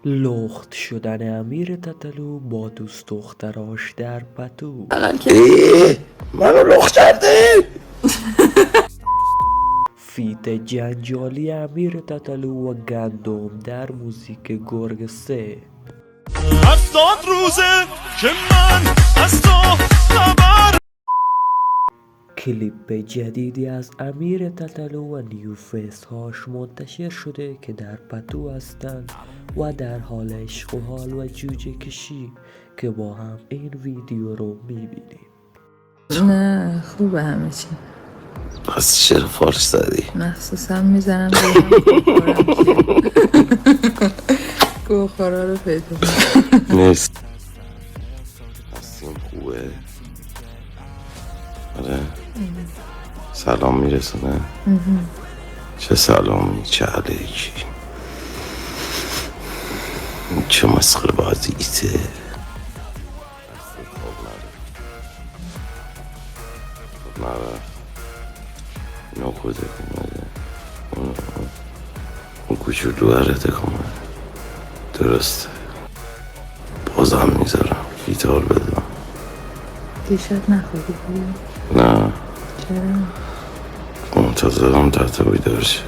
لخت شدن امیر تتلو با دوست دختراش در پتو. منو لخت کرده. فیت جنجالی امیر تتلو و گندم در موزیک گرگ 3. 70 روزه که من از تو خبر. کلیپ جدیدی از امیر تتلو و نیو فیس هاش منتشر شده که در پتو هستند و در حال عشق و حال و جوجه کشی که با هم این ویدیو رو میبینیم. نه خوبه همه چی. پس چرا فارش زدی؟ مخصوصا میزنم گوخورا رو پیدا مرسی. هستیم خوبه؟ آره سلام میرسونه؟ چه سلامی چه علیکی چه مسخره بازیته. نره اینو خوده کنه اون کوچولو هرته کنه درسته. بازم میذارم گیتار بدم. دیشب نخوابی بود؟ نه چرا؟ منتظرم تحت بیدار شه.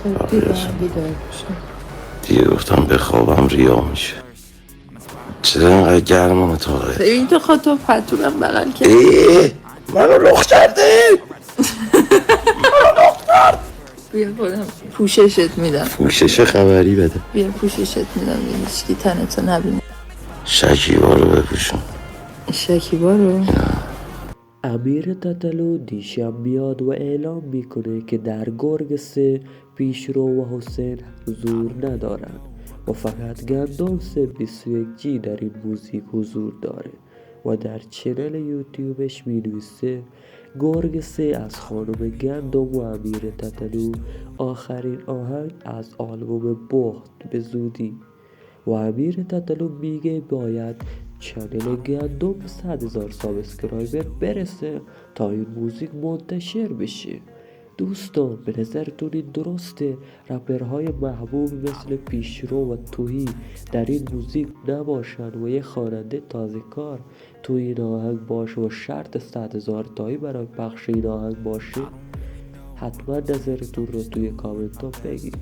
خب بیدار بشه. دیگه گفتم بخوابم ریا میشه. چرا اینقدر گرمونه تاقه؟ این تو خواهد پتورم بغل کرد. منو لخت کرده. بیا خودم پوششت میدم. پوشش خبری بده. بیا پوششت میدم هیچکی تنتو نبینه. شکیبا رو بپوشون. شکیبا رو؟ امیر تتلو دیشب میاد و اعلام میکنه که در گرگ 3 پیشرو و حسین حضور ندارن و فقط گندم 321G در این موزیک حضور داره و در چنل یوتیوبش مینویسه گرگ 3 از خانم گندم و امیر تتلو آخرین آهنگ از آلبوم بخت به زودی و امیر تتلو میگه باید چنل گندم 100,000 سابسکرایبر برسه تا این موزیک منتشر بشه. دوستان به نظرتون این درسته رپرهای محبوب مثل پیشرو و توهی در این موزیک نباشن و یه خواننده تازه کار تو این آهنگ باشه و شرط 100,000 تایی برای پخش این آهنگ باشه؟ حتما نظرتون رو توی کامنت ها بگید.